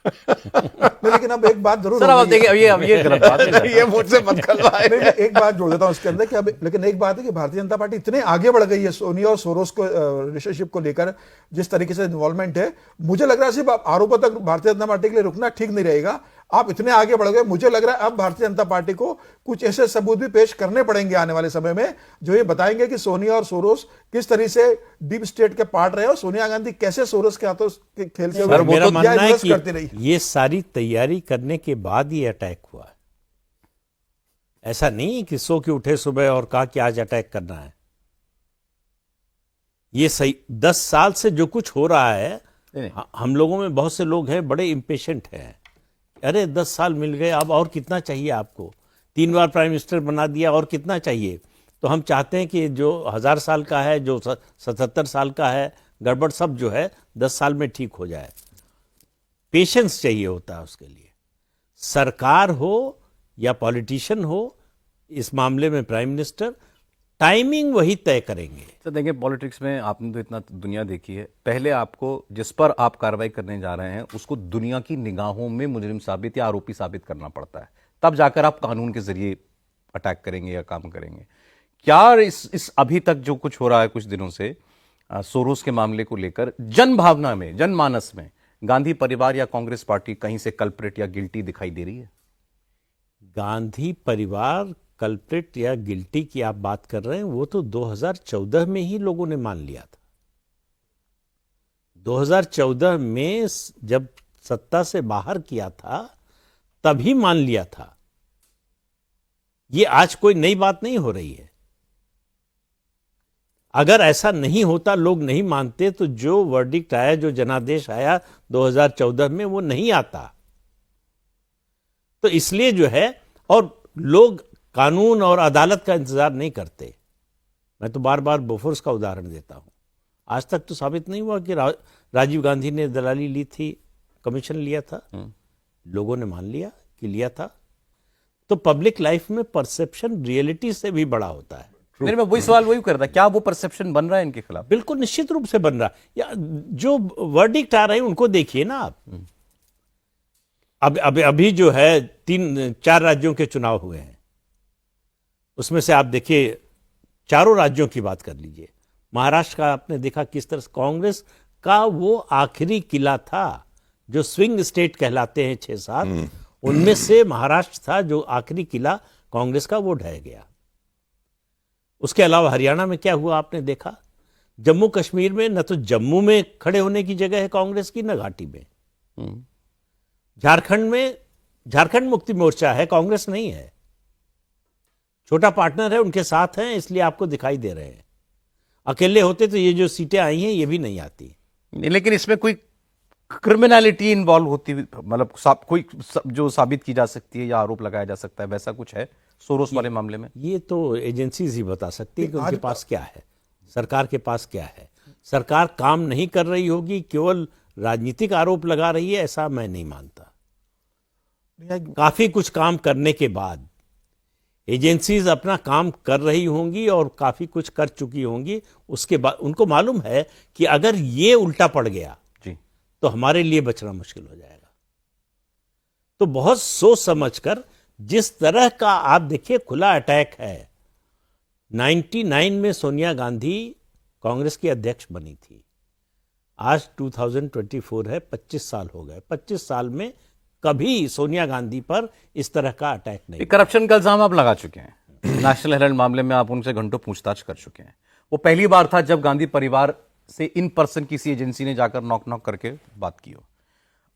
लेकिन अब एक बात जरूर सर अब देखिए, ये गलत बात है। ये मुझसे मत करवाए। नहीं, एक बात जोड़ देता हूं इसके अंदर कि अब लेकिन एक बात है कि भारतीय जनता पार्टी इतने आगे बढ़ गई है सोनिया और सोरोस को रिलेशनशिप को लेकर, जिस तरीके से इन्वॉल्वमेंट है, मुझे लग रहा है सिर्फ आरोपों तक भारतीय जनता पार्टी के लिए रुकना ठीक नहीं रहेगा। आप इतने आगे बढ़ गए, मुझे लग रहा है अब भारतीय जनता पार्टी को कुछ ऐसे सबूत भी पेश करने पड़ेंगे आने वाले समय में जो ये बताएंगे कि सोनिया और सोरोस किस तरह से डीप स्टेट के पार्ट रहे और सोनिया गांधी कैसे सोरोस के हाथों खेलते हुए मेरा मानना है करती रही। कि ये सारी तैयारी करने के बाद ये अटैक हुआ। ऐसा नहीं कि सो के उठे सुबह और कहा कि आज अटैक करना है। ये सही 10 साल से जो कुछ हो रहा है, हम लोगों में बहुत से लोग हैं बड़े इम्पेशेंट हैं। अरे 10 साल मिल गए, अब और कितना चाहिए आपको? 3 बार प्राइम मिनिस्टर बना दिया, और कितना चाहिए? तो हम चाहते हैं कि जो 1000 साल का है, जो 77 साल का है, गड़बड़ सब जो है 10 साल में ठीक हो जाए। पेशेंस चाहिए होता है उसके लिए। सरकार हो या पॉलिटिशियन हो, इस मामले में प्राइम मिनिस्टर, टाइमिंग वही तय करेंगे। तो देखिए, पॉलिटिक्स में आपने तो इतना दुनिया देखी है, पहले आपको जिस पर आप कार्रवाई करने जा रहे हैं उसको दुनिया की निगाहों में मुजरिम साबित या आरोपी साबित करना पड़ता है, तब जाकर आप कानून के जरिए अटैक करेंगे या काम करेंगे। क्या इस अभी तक जो कुछ हो रहा है कुछ दिनों से सोरोस के मामले को लेकर, जनभावना में, जनमानस में गांधी परिवार या कांग्रेस पार्टी कहीं से कल्प्रिट या गिल्टी दिखाई दे रही है? गांधी परिवार कल्प्रिट या गिल्टी की आप बात कर रहे हैं, वो तो 2014 में ही लोगों ने मान लिया था। 2014 में जब सत्ता से बाहर किया था तभी मान लिया था। ये आज कोई नई बात नहीं हो रही है। अगर ऐसा नहीं होता, लोग नहीं मानते, तो जो वर्डिक्ट आया, जो जनादेश आया 2014 में, वो नहीं आता। तो इसलिए जो है, और लोग कानून और अदालत का इंतजार नहीं करते। मैं तो बार बार बोफोर्स का उदाहरण देता हूं। आज तक तो साबित नहीं हुआ कि राजीव गांधी ने दलाली ली थी, कमीशन लिया था, लोगों ने मान लिया कि लिया था। तो पब्लिक लाइफ में परसेप्शन रियलिटी से भी बड़ा होता है। मेरे में वही सवाल वही कर रहा, क्या वो परसेप्शन बन रहा है इनके खिलाफ? बिल्कुल निश्चित रूप से बन रहा है। या जो वर्डिक्ट आ रहे हैं उनको देखिए ना आप। अभी जो है 3-4 राज्यों के चुनाव हुए हैं, उसमें से आप देखिए, चारों राज्यों की बात कर लीजिए। महाराष्ट्र का आपने देखा किस तरह कांग्रेस का वो आखिरी किला था, जो स्विंग स्टेट कहलाते हैं 6-7, उनमें से महाराष्ट्र था जो आखिरी किला कांग्रेस का, वो ढह गया। उसके अलावा हरियाणा में क्या हुआ आपने देखा। जम्मू कश्मीर में न तो जम्मू में खड़े होने की जगह है कांग्रेस की, न घाटी में। झारखंड में झारखंड मुक्ति मोर्चा है, कांग्रेस नहीं है। छोटा पार्टनर है, उनके साथ हैं, इसलिए आपको दिखाई दे रहे हैं। अकेले होते तो ये जो सीटें आई हैं ये भी नहीं आती। लेकिन इसमें कोई क्रिमिनलिटी इन्वॉल्व होती, मतलब कोई जो साबित की जा सकती है या आरोप लगाया जा सकता है, वैसा कुछ है सोरोस वाले मामले में? ये तो एजेंसीज ही बता सकती है कि उनके पास क्या है, सरकार के पास क्या है। सरकार काम नहीं कर रही होगी, केवल राजनीतिक आरोप लगा रही है, ऐसा मैं नहीं मानता। काफी कुछ काम करने के बाद एजेंसीज अपना काम कर रही होंगी और काफी कुछ कर चुकी होंगी। उसके बाद उनको मालूम है कि अगर ये उल्टा पड़ गया जी, तो हमारे लिए बचना मुश्किल हो जाएगा। तो बहुत सोच समझकर, जिस तरह का आप देखिए खुला अटैक है। 99 में सोनिया गांधी कांग्रेस की अध्यक्ष बनी थी, आज 2024 है, 25 साल हो गए। 25 साल में कभी सोनिया गांधी पर इस तरह का अटैक नहीं। करप्शन का इल्जाम आप लगा चुके हैं, नेशनल हेराल्ड मामले में आप उनसे घंटों पूछताछ कर चुके हैं। वो पहली बार था जब गांधी परिवार से इन पर्सन किसी एजेंसी ने जाकर नॉक करके बात की हो।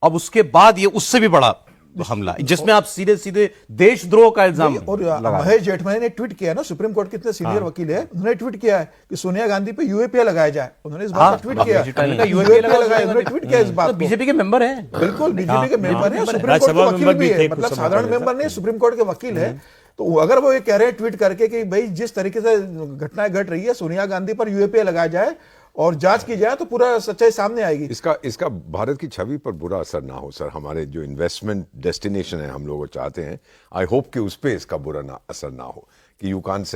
अब उसके बाद ये उससे भी बड़ा हमला, जिसमें आप सीधे सीधे देशद्रोह का इल्जाम लगा। महेश जेठमलानी ने ट्वीट किया ना, सुप्रीम कोर्ट के इतने सीनियर वकील है, उन्होंने ट्वीट किया है कि सोनिया गांधी पे यूएपीए लगाया जाए। उन्होंने इस बात पर ट्वीट किया, यूएपीए लगाया, उन्होंने ट्वीट किया इस बात को। बीजेपी के मेंबर हैं, बिल्कुल बीजेपी के मेंबर हैं, सुप्रीम कोर्ट के वकील भी है, मतलब साधारण मेंबर नहीं, सुप्रीम कोर्ट के वकील है। तो अगर वो ये कह रहे हैं ट्वीट करके कि भाई जिस तरीके से घटनाएं घट रही है, सोनिया गांधी पर यूएपीए लगाया जाए और जांच की जाए तो पूरा सच्चाई सामने आएगी। इसका भारत की छवि पर बुरा असर ना हो सर। हमारे जो इन्वेस्टमेंट डेस्टिनेशन है हम लोग चाहते हैं, आई होप कि उस पर इसका बुरा असर ना हो कि you can't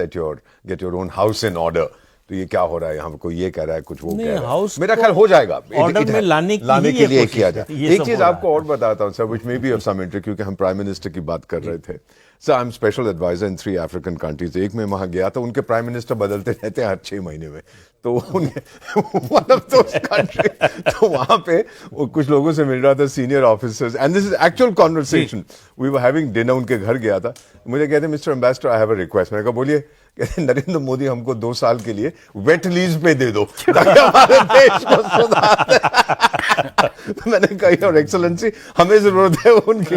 get your own house in order. तो ये क्या हो रहा है, हमको ये कह रहा है, कुछ वो कह रहा है। हाउस मेरा ख्याल हो जाएगा, ऑर्डर में लाने के लिए किया जाए। ये एक सब चीज हो रहा आपको और बताता हूँ sir, which may be of some interest, क्योंकि हम प्राइम मिनिस्टर की बात कर रहे थे। Sir I am special adviser in 3 African countries. एक में वहां गया तो उनके प्राइम मिनिस्टर बदलते रहते हैं हर 6 महीने में। तो तो वहां पे कुछ लोगों से मिल रहा था, senior officers, and this is actual conversation. We were having dinner, उनके घर गया था। मुझे कहते mister ambassador I have a request. मैंने कहा बोलिए। कहते नरेंद्र मोदी हमको 2 साल के लिए वेट लीज पे दे दो ताकि हमारे देश को सुधार। तो मैंने कहा और एक्सेलेंसी हमें जरूरत है उनकी।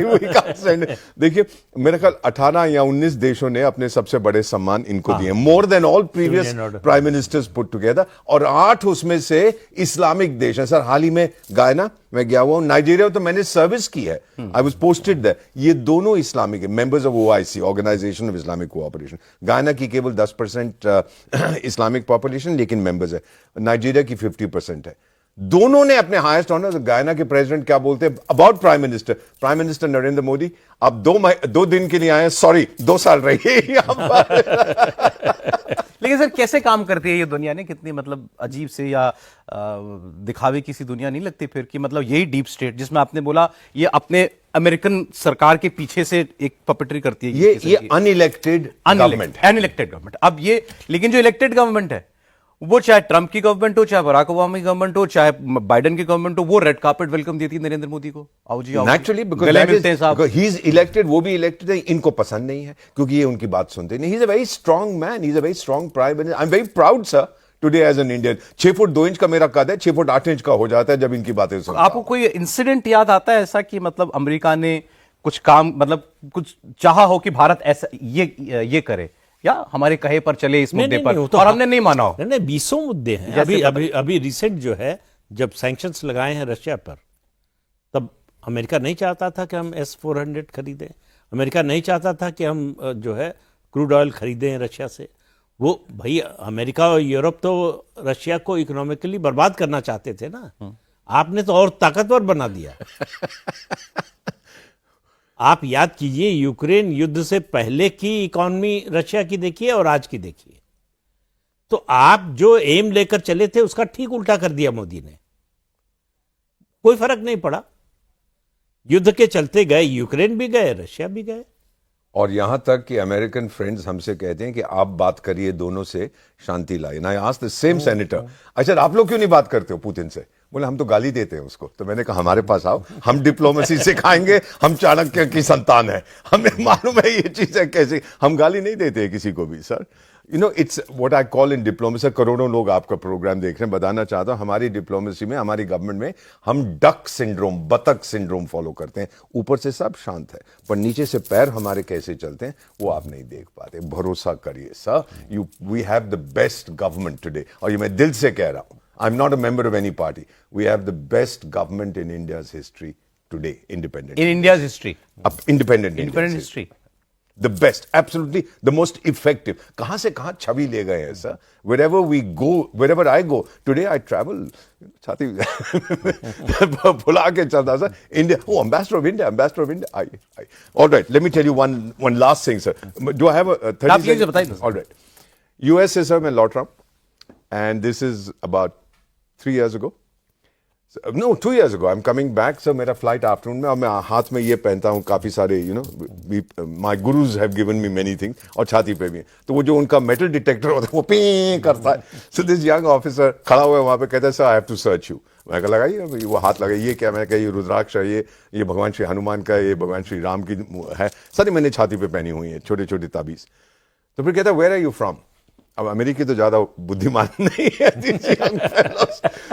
देखिए मेरे ख्याल 18 या 19 देशों ने अपने सबसे बड़े सम्मान इनको दिए, more than all previous prime ministers put together, और 8 उसमें से इस्लामिक देश हैं। सर हाल ही में गायना मैं गया हुआ हूं, नाइजीरिया तो मैंने सर्विस की है, आई वाज पोस्टेड देयर। ये दोनों Islamic members of OIC, organisation of Islamic cooperation. Guyana की केवल 10% इस्लामिक पॉपुलेशन लेकिन मेंबर्स है, नाइजीरिया की 50% है। दोनों ने अपने हाईएस्ट ऑनर। गायना के प्रेसिडेंट क्या बोलते हैं about prime minister Narendra Modi, आप 2 दिन के लिए आए, सॉरी 2 साल रहिए यहां पर। लेकिन सर कैसे काम करती है ये दुनिया ने, कितनी मतलब अजीब से या दिखावे की सी दुनिया नहीं लगती फिर, कि मतलब यही डीप स्टेट जिसमें आपने बोला ये अपने अमेरिकन सरकार के पीछे से एक पपेटरी करती है। ये अनइलेक्टेड गवर्नमेंट। अब ये लेकिन जो इलेक्टेड गवर्नमेंट है वो चाहे ट्रंप की गवर्नमेंट हो, चाहे बराक ओबामा की गवर्नमेंट हो, चाहे बाइडेन की गवर्नमेंट हो, वो रेड कार्पेट वेलकम देती है नरेंद्र मोदी को। आओ जी आओ। Naturally because he is elected, वो भी इलेक्टेड है। इनको पसंद नहीं है क्योंकि ये उनकी बात सुनते नहीं। He is a very strong man, he is a very strong prime minister. I am very proud sir today as an Indian. 6 foot 2 inch का मेरा कद है, 6 फुट 8 इंच का हो जाता है जब इनकी बातें सुनता हूं। आपको कोई इंसिडेंट याद आता है ऐसा कि मतलब अमेरिका ने कुछ काम, मतलब कुछ चाहा हो कि भारत ऐसा ये करे, या हमारे कहे पर चले इस मुद्दे पर, और हमने नहीं माना हो? नहीं, 20 मुद्दे हैं। अभी रिसेंट जो है, जब सैंक्शंस लगाए हैं रशिया पर, तब अमेरिका नहीं चाहता था कि हम S-400 खरीदें। अमेरिका नहीं चाहता था कि हम जो है क्रूड ऑयल खरीदें रशिया से। वो भाई अमेरिका और यूरोप तो रशिया को इकोनॉमिकली बर्बाद करना चाहते थे ना। आपने तो और ताकतवर बना दिया। आप याद कीजिए, यूक्रेन युद्ध से पहले की इकॉनमी रशिया की देखिए और आज की देखिए। तो आप जो एम लेकर चले थे उसका ठीक उल्टा कर दिया मोदी ने। कोई फर्क नहीं पड़ा, युद्ध के चलते गए, यूक्रेन भी गए, रशिया भी गए। और यहां तक कि अमेरिकन फ्रेंड्स हमसे कहते हैं कि आप बात करिए, दोनों से शांति लाइए। ना आज द सेम सेनेटर, अच्छा आप लोग क्यों नहीं बात करते हो पुतिन से? बोले हम तो गाली देते हैं उसको। तो मैंने कहा हमारे पास आओ, हम डिप्लोमेसी सिखाएंगे, हम चाणक्य की संतान है, हमें मालूम है ये चीज है कैसे। हम गाली नहीं देते हैं किसी को भी sir. You know it's what I call in diplomacy. करोड़ों लोग आपका प्रोग्राम देख रहे हैं, बताना चाहता हूं हमारी डिप्लोमेसी में, हमारी गवर्नमेंट में हम डक सिंड्रोम, बतख सिंड्रोम फॉलो करते हैं। ऊपर से सब शांत है पर नीचे से पैर हमारे कैसे चलते हैं वो आप नहीं देख पाते। भरोसा करिए sir, we have the best government today. और ये मैं दिल से कह रहा हूं, I am not a member of any party. We have the best government in India's history today, independent in India's history, independent history, the best, absolutely the most effective. कहां से कहां छवि ले गए हैं sir. wherever we go, wherever I go today, I travel छाती भुला के चलता sir. India, oh, ambassador of India, all right, let me tell you one last thing sir. Do I have a 30 seconds? All right, US से sir मैं लौट रहा हूं, and this is about 3 years ago. No, 2 years ago. I'm coming back. So मेरा flight afternoon में, और मैं हाथ में ये पहनता हूँ काफी सारे, you know, my gurus have given me many things, और छाती पे भी। तो वो जो उनका मेटल डिटेक्टर होता है वो पी करता है। So this young officer खड़ा हुआ है वहां पे, कहता है sir I have to search you. मैं कहा लगाइए, वो हाथ लगाइए। ये क्या? मैं कहा ये रुद्राक्ष है, ये भगवान श्री हनुमान का, ये भगवान श्री राम की है। सारी मैंने छाती पे पहनी हुई है, छोटे छोटे ताबीज। तो फिर कहता है वेयर आर यू फ्रॉम? अब अमेरिकी तो ज्यादा बुद्धिमान नहीं है।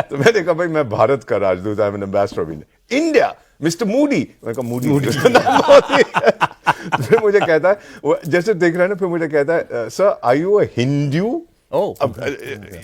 तो मैंने कहा भाई मैं भारत का राजदूत, I am N ambassador of India, mister Moody. मैंने कहा मूडी। फिर मुझे कहता है, जैसे देख रहे हैं ना, फिर मुझे कहता है sir are you a Hindu?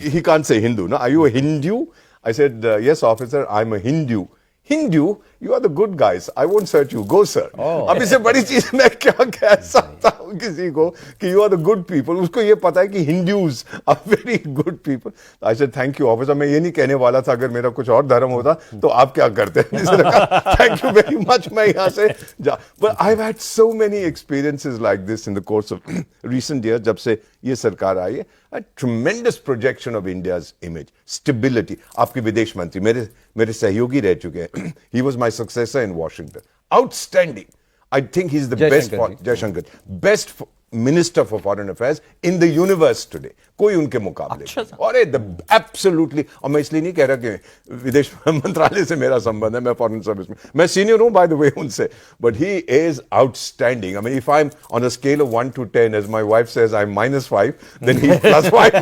He can't say Hindu ना, are you a Hindu? I said yes officer, I'm a Hindu. Hindu you are the good guys, I won't search you, go sir. अब इससे बड़ी चीज मैं क्या कह सकता हूं किसी को कि you are the good people. उसको ये पता है कि Hindus are very good people. I said thank you officer. मैं ये नहीं कहने वाला था अगर मेरा कुछ और धर्म होता तो आप क्या करते। Thank you very much. मैं यहाँ से जा, but I have had so many experiences like this in the course of recent years, जब से ये सरकार आई है, a tremendous projection of India's image, stability। आपके विदेश मंत्री मेरे सहयोगी रह चुके हैं। He was my successor in Washington, outstanding। I think he's the best, Jaishankar, best minister for foreign affairs in the universe today। कोई उनके मुकाबले नहीं। और एब्सोल्युटली, और मैं इसलिए नहीं कह रहा कि विदेश मंत्रालय से मेरा संबंध है, मैं फॉरेन सर्विस में, मैं सीनियर हूं बाय द वे उनसे, but he is outstanding. I mean if I am on a scale of 1 to 10, as my wife says I am -5, then he +5।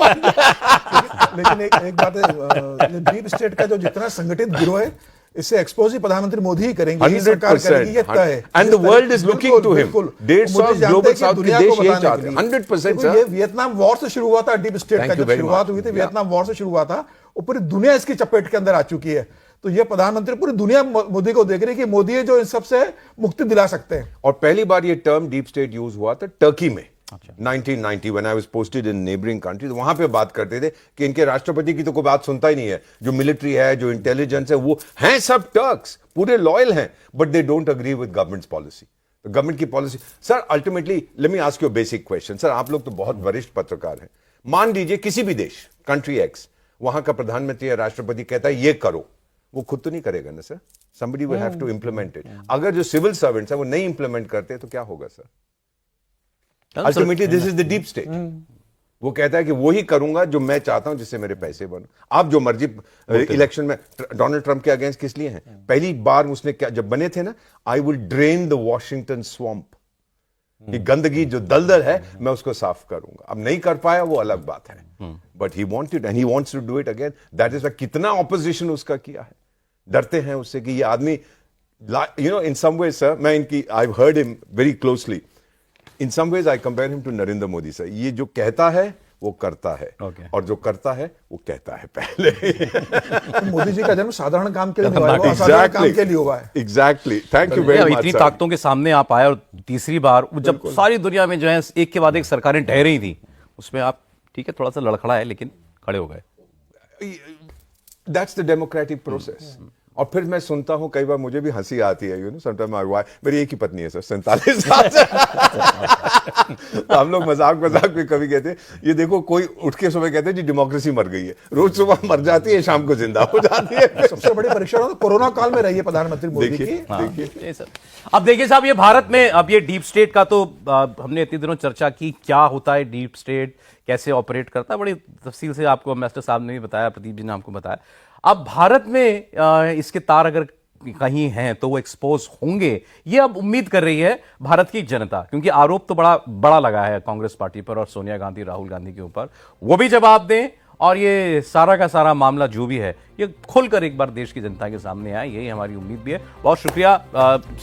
लेकिन एक बात है, डीप स्टेट का जो जितना संगठित गिरोह है, इससे एक्सपोज ही प्रधानमंत्री मोदी ही करेंगे, ये सरकार करेगी, ये तय है। And the world is looking to him. 150 global south के देश यही चाहते हैं। 100% सर। ये वियतनाम वॉर से शुरू हुआ था, डीप स्टेट का जब शुरुआत हुई थी, वियतनाम वॉर से शुरू हुआ था, और पूरी दुनिया इसकी चपेट के अंदर आ चुकी है। तो ये प्रधानमंत्री पूरी दुनिया मोदी को देख रही है कि मोदी है जो इन सबसे मुक्ति दिला सकते हैं। और पहली बार ये टर्म डीप स्टेट यूज हुआ था टर्की में 1990 when I was posted in neighboring countries। वहां पे बात करते थे कि इनके राष्ट्रपति की तो कोई बात सुनता ही नहीं है, जो मिलिट्री है, जो इंटेलिजेंस है, वो हैं सब टर्क्स, पूरे लॉयल हैं, but they don't agree with government policy. Government की policy sir, ultimately let me ask you basic question. Sir आप लोग तो बहुत वरिष्ठ पत्रकार हैं, मान लीजिए किसी भी देश, कंट्री एक्स, वहां का प्रधानमंत्री या राष्ट्रपति कहता है ये करो, वो खुद तो नहीं करेगा ना sir, somebody will have to implement it। अगर जो सिविल सर्वेंट्स है वो नहीं इंप्लीमेंट करते तो क्या होगा sir? Ultimately this is the deep state. वो कहता है कि वो ही करूंगा जो मैं चाहता हूं, जिससे मेरे पैसे बनो। आप जो मर्जी इलेक्शन में डोनाल्ड ट्रंप के अगेंस्ट किस लिए हैं? पहली बार उसने क्या जब बने थे ना, I will drain the Washington swamp, कि गंदगी जो दलदल है मैं उसको साफ करूंगा। अब नहीं कर पाया वो अलग बात है, but he wanted and he wants to do it again. That is कितना ऑपोजिशन उसका किया है, डरते हैं उससे कि ये आदमी, you know, in some ways sir, मैं इनकी I have heard him very closely. In some ways I compare him to Narendra Modi sir. ये जो कहता है वो करता है, और जो करता है वो कहता है पहले। मोदी जी का जन्म साधारण काम के लिए हुआ है, असाधारण काम के लिए हुआ है। Exactly, thank you very much. इतनी ताकतों के सामने आप आए, और तीसरी बार जब सारी दुनिया में जो है एक के बाद एक सरकारें ढह रही थी, उसमें आप ठीक है थोड़ा सा लड़खड़ा है लेकिन खड़े हो गए। That's the democratic process. और फिर मैं सुनता हूं, कई बार मुझे भी हंसी आती है, you know, sometime my wife, मेरी एक ही पत्नी है सर, 47 साल से। तो हम लोग मजाक में कभी कहते हैं, ये देखो कोई उठ के सुबह कहते हैं जी डेमोक्रेसी मर गई है, रोज सुबह मर जाती है, शाम को जिंदा हो जाती है। सबसे बड़ी परीक्षा तो कोरोना काल में रही है प्रधानमंत्री मोदी की। देखिए सर, अब देखिए साहब, ये भारत में अब ये डीप स्टेट का तो हमने इतने दिनों चर्चा की, क्या होता है डीप स्टेट, कैसे ऑपरेट करता है, बड़ी तफसील से आपको मास्टर साहब ने भी बताया, प्रदीप जी ने आपको बताया। अब भारत में इसके तार अगर कहीं हैं तो वो एक्सपोज होंगे, ये अब उम्मीद कर रही है भारत की जनता, क्योंकि आरोप तो बड़ा लगा है कांग्रेस पार्टी पर और सोनिया गांधी, राहुल गांधी के ऊपर, वो भी जवाब दें, और ये सारा का सारा मामला जो भी है ये खुलकर एक बार देश की जनता के सामने आए, यही हमारी उम्मीद भी है। बहुत शुक्रिया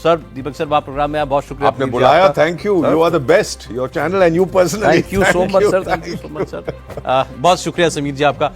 सर, दीपक सर, आप प्रोग्राम में आए, बहुत शुक्रिया आपने बुलाया। Thank you, you are the best, your channel and you personally. Thank you so much sir, thank you so much sir. बहुत शुक्रिया समीर जी आपका।